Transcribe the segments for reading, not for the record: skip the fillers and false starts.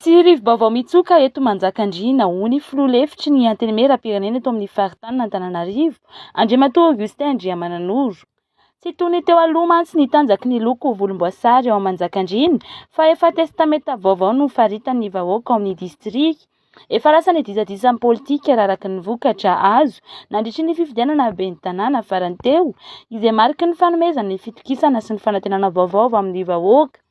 Tsy rivo-baovao mitsoka eto Manjakandriana hony filoha lefitry ny antenimieram-pirenena eto amin'ny faritany n'Antananarivo, Andriamatoa Augustin Andriamananoro. Tsy tony teo aloha mantsy ny tanjaky ny loko volomboasary ao Manjakandriana fa efa testameta vaovao no faritan'ny vahoaka ao amin'ny distriky. Efa lasa ny disadisany politika araraky ny vokatra azo nandritry ny fifidianana ben'ny tanàna farany teo, izay mariky ny fanomezana ny fitokisana sy ny fanantenana vaovao amin'ny vahoaka.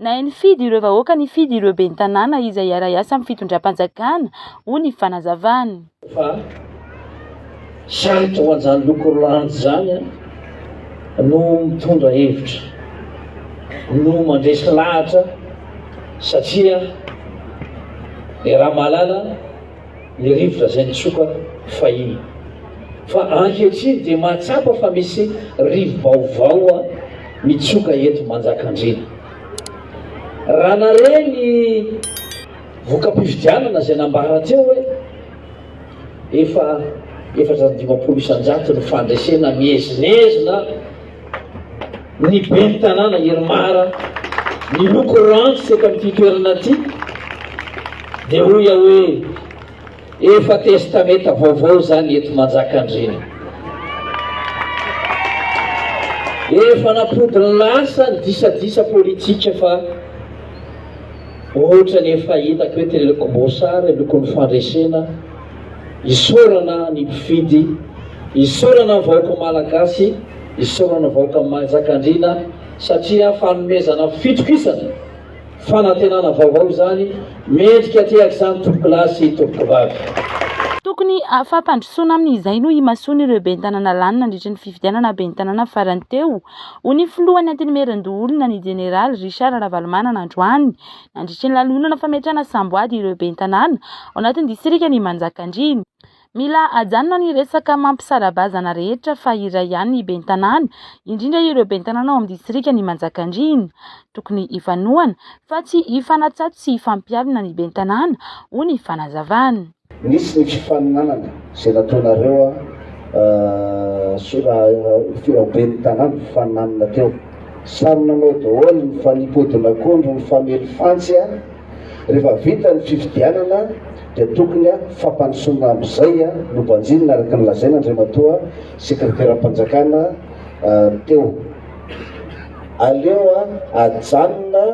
Na nifidy ireo vahoaka nifidy ireo ben'ny tanàna izay iara-iasa amin'ny fitondram-panjakana, hoy ny fanazavany. Fa sarotra ho an'izany loko orange zany no mitondra hevitra, no mandresy lahatra satria le raha malala le rivotra zay nitsoka fahiny. Fa ankehitriny dia mahatsapa fa misy rivo-baovao mitsoka eto Manjakandriana. Raha nareny voka-pifidianana zay nambara teo hoe efa 450 isan-jato ny fandresena miezinezina ny ben'ny tanàna Herimara ny loko orange eto amin'ity toerana ity, dia hoy hoe efa testameta vaovao zany eto Manjakandriana. Efa napodiny lasa ny disadisa politika fa ohatra ny efa hitako hoe tena lokom-boasary lokon'ny fandresena isorana ny mpifidy, isorana ny vahoaka malagasy, isorana ny vahoaka Manjakandriana satria fanomezana fitokisana fanantenana vaovao zany mendrika tehaka izany tompoklasy tompokivavy. Tokony fampandrosoana amin'izay no himasony ireo ben'ny tanàna lany nandritry ny fifidianana ben'ny tanàna farany teo, hoy ny filohan'ny antenimieran-doholona ny Jeneraly Richard Ravalomanana androany nandritry ny lalonana fametrahana samboady ireo ben'ny tanàna ao anatin'ny distrikany Manjakandriana. Mila ajanona ny resaka mampisarabazana rehetra fa iray ihany ny ben'ny tanàna, indrindra ireo ben'ny tanàna ao amin'ny distrikany Manjakandriana. Tokony ifanohana fa tsy ifanatsato sy ifampiavina ny ben'ny tanàna, hoy ny fanazavany. Nisy ny fifaninanana zay nataonareo ben'ny tanàna fifaninanana teo. Saronanao daholo ny fanipodin'akondro, ny famely fantsy rehefa vita ny fifidianana dia tokony fampandrosoana amin'izay no banjinina araka ny lazaina Andriamatoa sekretera-panjakana teo. Aleo ajanona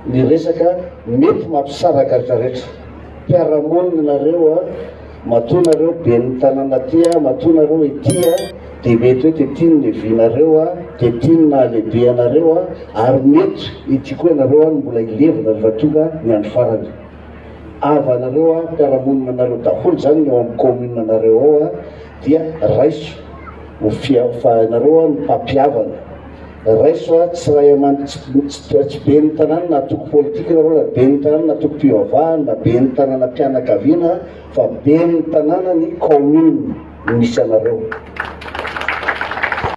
ny resaka mety mampisarakaritra rehetra. Mpiara-monina nareo matonareo ben'ny tanàna ty, matonareo ety dia mety hoe tetiny ny vinareo, tetiny na lehibe anareo ary mety ity koa ianareo no mbola ilevina rehefa tonga ny andro farany. Avanareo mpiara-monina nareo daholo zany eo amin'ny commune nareo ao dia raiso nareo ny mpampiavana. Raiso tsy tsy ben'ny tanàna na toko politika nareo, na ben'ny tanàna na toko mpivavahana, na ben'ny tanàna mpianakaviana, fa ben'ny tanàna ny commune misy anareo.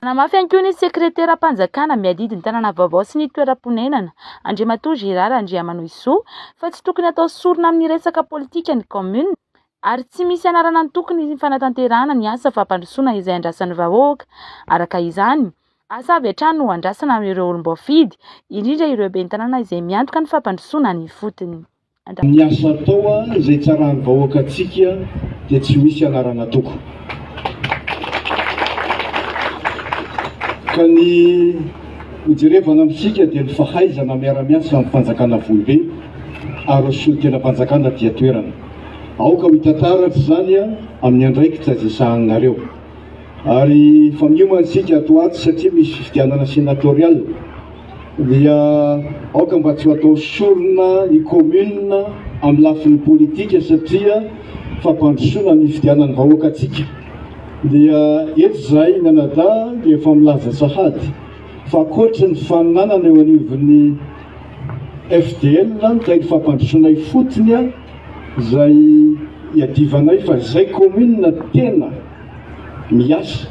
Namafy ihany koa ny sekretera-panjakana miadidy ny tanàna vaovao sy ny toeram-ponenana Andriamatoa Gérard Andriamanoisoa fa tsy tokony atao sorona amin'ny resaka politika ny commune ary tsy misy anarana ny tokony ny fanatanterahana ny asa fampandrosoana izay andrasan'ny vahoaka. Araka izany, asa avy hatrany no andrasana amin'ireo olom-boafidy, indrindra ireo ben'ny tanàna izay miantoka ny fampandrosoana ny fotony. Ny asa atao izay tsaran'ny vahoaka antsika dia tsy misy anarana toko. Ka ny hijerevana amintsika dia ny fahaizana miara-miasa amin'ny fanjakana volobe ary solon-tena-panjakana dia toerana. Aoka ho hitantaratra zany amin'ny andraikitra izay sahaninareo. Ary fa miomana isika ato ato satria misy fifidianana senatorial dia aoka mba tsy ho atao sorona ny commune amin'ny lafin'ny politika satria fampandrosoana ny fifidianan'ny vahoaka antsika. Dia eto zay nanada dia efa milaza sahady fa ankoatra ny faninanana eo anivon'ny FDL dia ny fampandrosoana fotony zay iadivanay fa zay commune tena miasa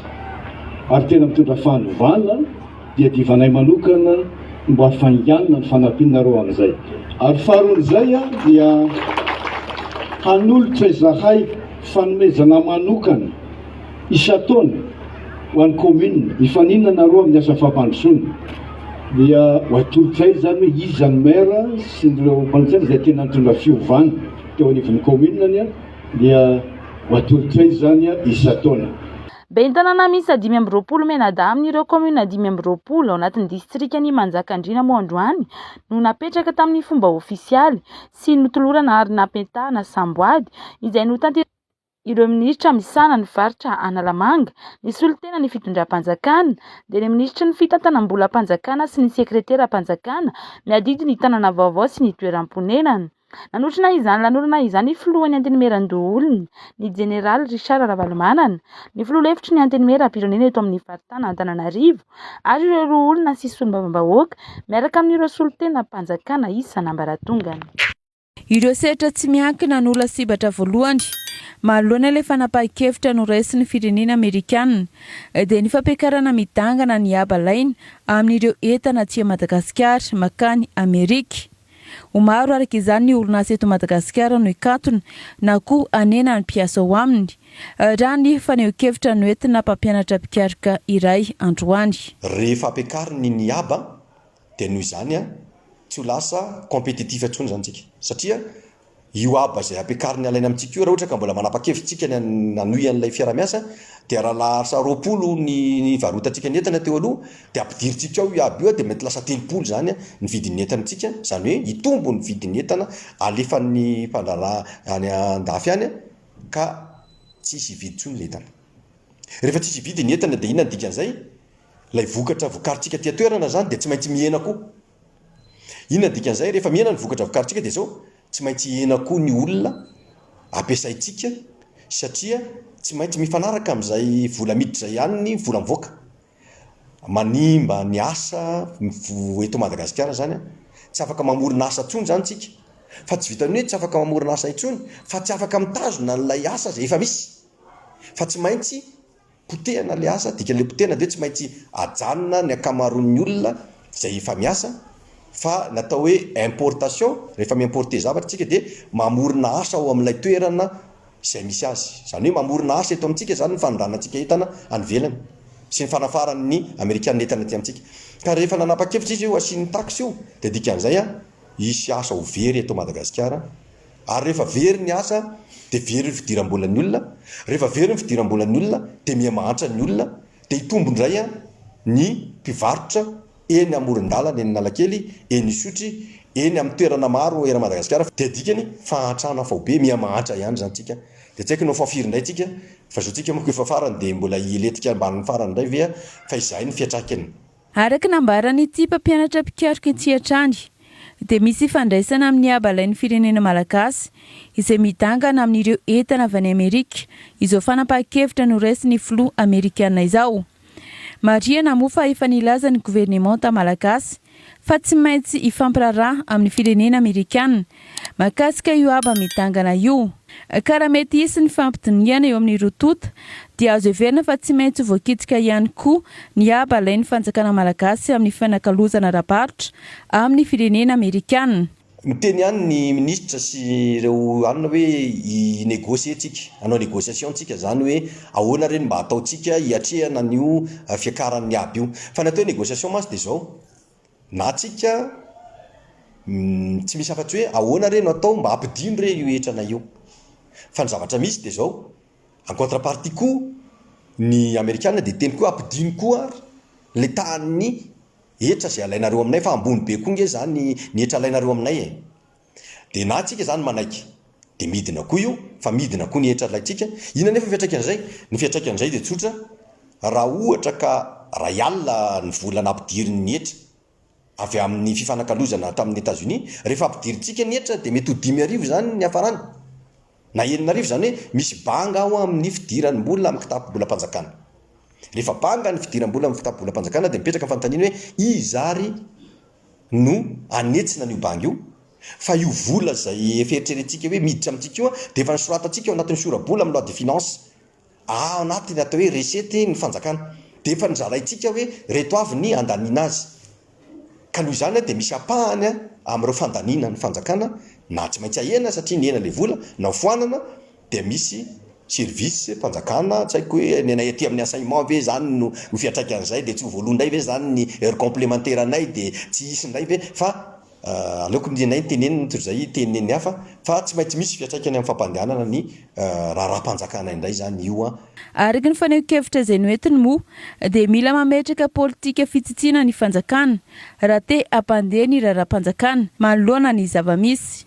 ary tena mitondra fahanovana dia divanay manokana mba hafanganana ny fanampinareo amin'izay. Ary faharon'izay dia hanolotra izahay fanomezana manokana isa-taona ho an'ny commune, ifaninana nareo amin'ny asa fampandrosoana. dia ho atolotsay zany hoe izy zany maire sy nireo mpanantsana zay tena antondra fiovana teo anivon'ny communany a dia ho atolotsay zany a isa-taona. Ben'ny tanàna misy 520 menada amin'ireo commune 520 ao anatin'ny distrikany Manjakandriana moa androany no napetraka tamin'ny fomba ofisialy sy notolorana ary nampentahana Samboady izay notanteraka ireo ministra misana ny faritra Analamanga, ny solitena ny fitondram-panjakana, dia ny ministra ny fitantanam-bolam-panjakana sy ny sekretera-panjakana miadidy ny tanàna vaovao sy ny toeram-ponenana. Nanotrona izany lanonana izany filohan'ny antenimieran-doholony ny General Richard Ravalomanana, ny filoha-hevitry ny antenimieram-pirenena eto amin'ny faritana Antananarivo ary ireo roa olona sy solombavam-bahoaka miaraka amin'ireo solitena panjakana isan'ambaratongana. Ireo sehatra tsy miankina no olona sibatra voalohany manoloana ilay fanapahan-kevitra no raisin'ny firenena Amerikanina dia ny fampiakarana midangana ny abalaina amin'ireo entana aty Madagasikara makany Amerika. Maro araka izany ny orinasa eto Madagasikara no ikatona na koa anena ny mpiasa ao aminy raha ny faneho-kevitra no entina mpampianatra mpikarika iray androany. Rehefa ampiakariny ny aba dia noho izany a tsy ho lasa kompetitif intsony zany tsika satria io aba zay ampiakariny alaina amintsika io raha ohatra ka mbola manapa-kevitsika ny nanohy an'ilay fiara-miasa dia raha lasa 20 ny varotantsika ny entana teo aloha dia ampidiritsika ao io aba io dia mety lasa 30 zany ny vidin'ny entanantsika, zany hoe hitombo ny vidin'ny entana alefan'ny mpandrara any andafy any ka tsisy vidy intsony ny entana. Rehefa tsisy vidy ny entana dia inona ny dikan'izay? Ilay vokatra vokaritsika tia toerana zany dia tsy maintsy mihena koa. Inona ny dikan'izay? Rehefa mihena ny vokatra vokaritsika dia zao tsy maintsy hihena koa ny olona ampiasaintsika satria tsy maintsy mifanaraka amin'izay vola miditra izay ihany ny vola mivoaka. Manimba ny asa eto Madagasikara zany a tsy afaka mamorona asa intsony zany tsika, fa tsy vitany hoe tsy afaka mamorona asa intsony fa tsy afaka mitazona n'ilay asa zay efa misy, fa tsy maintsy potehana ilay asa, dikan'ilay potehana dia tsy maintsy ajanona ny akamaroan'ny olona zay efa miasa, fa natao hoe importation. Rehefa miimporte zavatra tsika dia mamorona asa ao amin'ilay toerana izay misy azy, zany hoe mamorona asa eto amintsika zany ny fanodranantsika entana any ivelany sy ny fanafaran'ny Amerikanina entana aty amintsika. Ka rehefa nanapa-kevitra izy io asian'ny taxe io dia dikan'izay a hisy asa ho very eto Madagasikara, ary rehefa very ny asa dia very ny fidiram-bolan'ny olona, rehefa very ny fidiram-bolan'ny olona dia mihamahatra ny olona, dia hitombo indray a ny mpivarotra eny amoron-dalana eny Analakely, eny Isotry, eny amin'ny toerana maro era Madagasikara. Dia dikany fahatrana faobe mihamahatra ihany zany tsika. Dia tsy haiko nao fafiry indray tsika fa zao tsika moa efa farany dia mbola hiletika amban'ny farany indray ve fa izay ny fiatraikany. Araka nambarany ity mpampianatra mpikarika ety Antrany dia misy fandraisana amin'ny abalain'ny firenena malagasy izay midangana amin'ireo entana avy any Amerika izao fanapahan-kevitra no raisin'ny filoha Amerikanina izao. Marihana moa fa efa nilaza ny governemanta malagasy fa tsy maintsy hifampiraraha amin'ny firenena Amerikanina mahakasika io aba midangana io. Ka raha mety hisy ny fampidiniana eo amin'ny rotota dia azo heverina fa tsy maintsy voakitsika ihany koa ny aba alain'ny fanjakana malagasy amin'ny fianakalozana ara-barotra amin'ny firenena Amerikanina. Miteny ihany ny ministra sy ireo anona hoe hinegosie tsika, hanao negosiation tsika, zany hoe ahoana reny mba ataotsika hiatrehana an'io fiakaran'ny aby io. Fa natao negosiation masy dia zao na tsika tsy misy afa-tsy hoe ahoana reny atao mba ampidino re io etrana io, fa ny zavatra misy dia zao en contrepartie koa ny Amerikanina dia teny koa ampidino koa le tahan'ny etra zay alainareo aminay, fa ambony be koa nge zany ny etra alainareo aminay e. Dia na tsika zany manaiky dia midina koa io, fa midina koa ny etra alaitsika. Inona nefa fiatraikan'izay? Ny fiatraikan'izay dia tsotra, raha ohatra ka ray alina ny vola nampidiriny etra avy amin'ny fifanakalozana tamin'ny États-Unis, rehefa ampidirintsika ny etra dia mety ho 10,000 zany ny hafarany na 9,000, zany hoe misy banga ao amin'ny fidiran'ny mbola amin'ny kitapo-bolam-panjakana. Rehefa banga ny fidiram-bola amin'ny kitapo-bolam-panjakana dia mipetraka fanontaniana hoe izary no anetsina n'io banga io, fa io vola zay eritreretintsika hoe miditra amintsika io dia efa nisoratantsika ao anatin'ny sora-bola amin'ny loi de finance anatiny atao hoe recette ny fanjakana, dia efa nizaraintsika hoe reto avy ny andaniana azy. Ka noho izany dia misy apahany amin'ireo fandaniana ny fanjakana na tsy maintsy ahena satria ny ena ilay vola na foanana dia misy service mpanjakana tsy haiko hoe nenay aty amin'ny assainment ve zany no fiatraika an'izay de tsy ho voalohandray ve zany ny heure complémentaire anay de tsy hisy ndray ve fa aleoko ninay tenenina toy zay teneny hafa fa tsy maintsy misy fiatraikany amin'ny fampandehanana ny raha-mpanjakana indray zany io a araka ny faneho-kevitra izay noentiny moa dia mila mametraka politika fitsitsina ny fanjakana raha te hampandeha ny raharaham-panjakana manoloana ny zava-misy